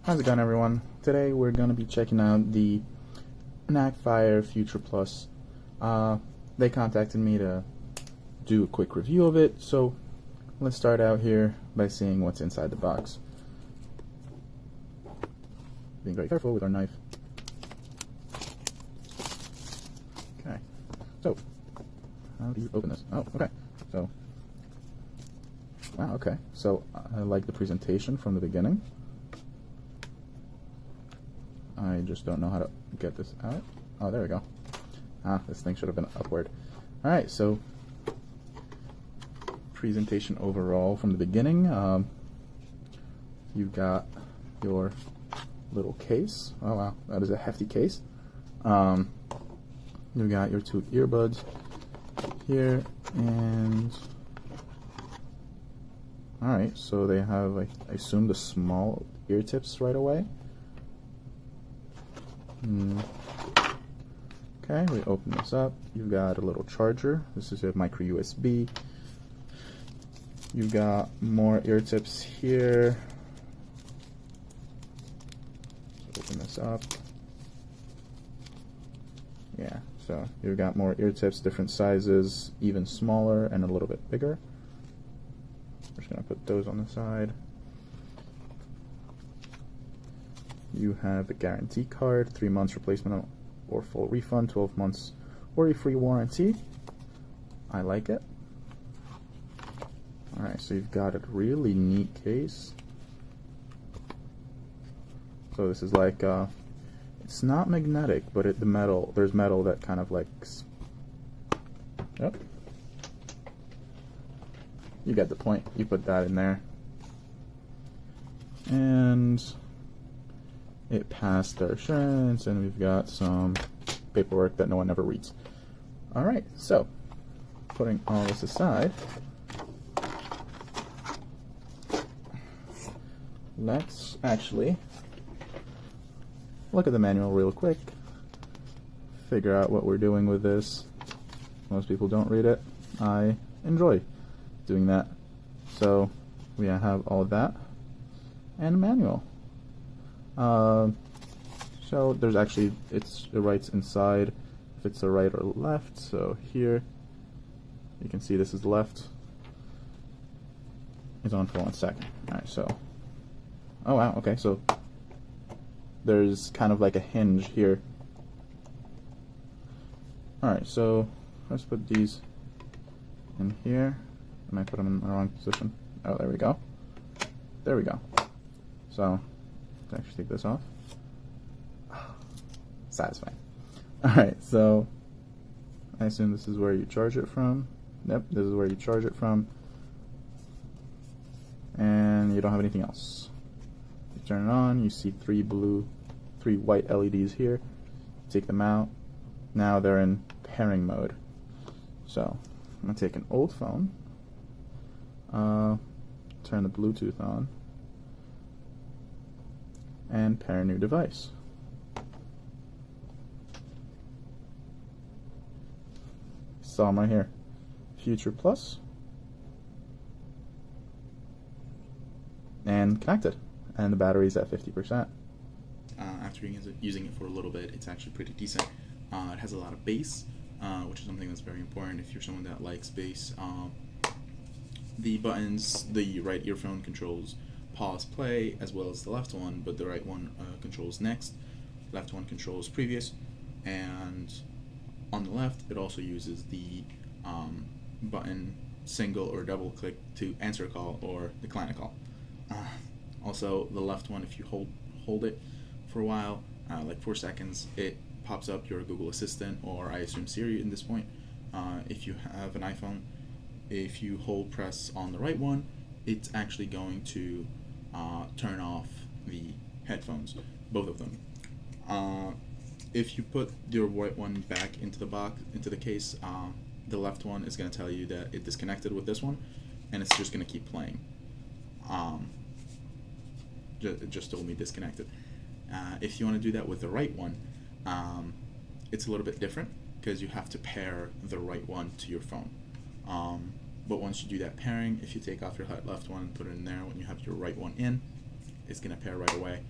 How's it going, everyone? Today we're going to be checking out the Enacfire Future Plus. They contacted me to do a quick review of it, so let's start out here by seeing what's inside the box. Being very careful with our knife. Okay, so how do you open this? Oh, okay. So, wow, okay. So I like the presentation from the beginning. I just don't know how to get this out. Oh, there we go. This thing should have been upward. Alright, so presentation overall from the beginning. You've got your little case. Oh wow, that is a hefty case. You've got your two earbuds here, and alright, so they have, I assume, the small ear tips right away. Okay, we open this up. You've got a little charger. This is a micro USB. You've got more ear tips here. Let's open this up. Yeah, so you've got more ear tips, different sizes, even smaller and a little bit bigger. We're just going to put those on the side. You have a guarantee card, 3 months replacement or full refund, 12 months or a free warranty. I like it. Alright, so you've got a really neat case. So this is like, it's not magnetic, but there's metal that kind of like, yep. You get the point. You put that in there. And it passed our assurance, and we've got some paperwork that no one ever reads. Alright, so putting all this aside, let's actually look at the manual real quick, figure out what we're doing with this. Most people don't read it. I enjoy doing that. So we have all of that and a manual. So there's actually, it writes inside if it's a right or left. So here you can see this is left. It's on for 1 second. Alright, so, oh wow, okay, so there's kind of like a hinge here. Alright, so let's put these in here. I might put them in the wrong position. Oh, there we go. There we go. So let's actually take this off. Satisfying. Alright, so I assume this is where you charge it from. Yep, this is where you charge it from. And you don't have anything else. You turn it on, you see three white LEDs here. Take them out. Now they're in pairing mode. So I'm going to take an old phone, turn the Bluetooth on, and pair a new device. Saw them right here. Future Plus. And connected. And the battery's at 50%. After using it for a little bit, it's actually pretty decent. It has a lot of bass, which is something that's very important if you're someone that likes bass. The buttons, the right earphone controls pause, play, as well as the left one, but the right one controls next, left one controls previous, and on the left it also uses the button single or double click to answer a call or decline a call. Also, the left one, if you hold it for a while, like 4 seconds, it pops up your Google Assistant, or I assume Siri in this point. If you have an iPhone, if you press on the right one, it's actually going to turn off the headphones, both of them. If you put your right one back into the box, into the case, the left one is going to tell you that it disconnected with this one, and it's just going to keep playing. It just told me disconnected. If you want to do that with the right one, it's a little bit different because you have to pair the right one to your phone. But once you do that pairing, if you take off your left one and put it in there, when you have your right one in, it's going to pair right away.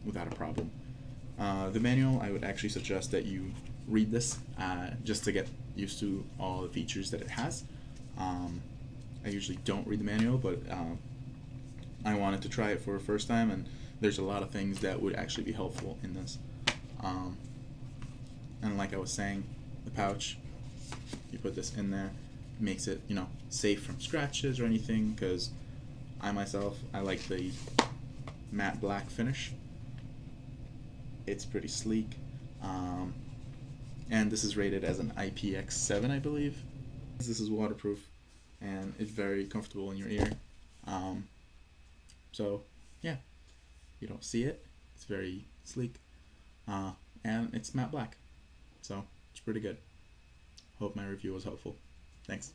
without a problem. The manual, I would actually suggest that you read this just to get used to all the features that it has. I usually don't read the manual, but I wanted to try it for the first time, and there's a lot of things that would actually be helpful in this. And like I was saying, the pouch, you put this in there, makes it, you know, safe from scratches or anything, because I like the matte black finish. It's pretty sleek, and this is rated as an IPX7, I believe. This is waterproof, and it's very comfortable in your ear. So yeah, you don't see it. It's very sleek, and it's matte black, so it's pretty good. Hope my review was helpful. Thanks.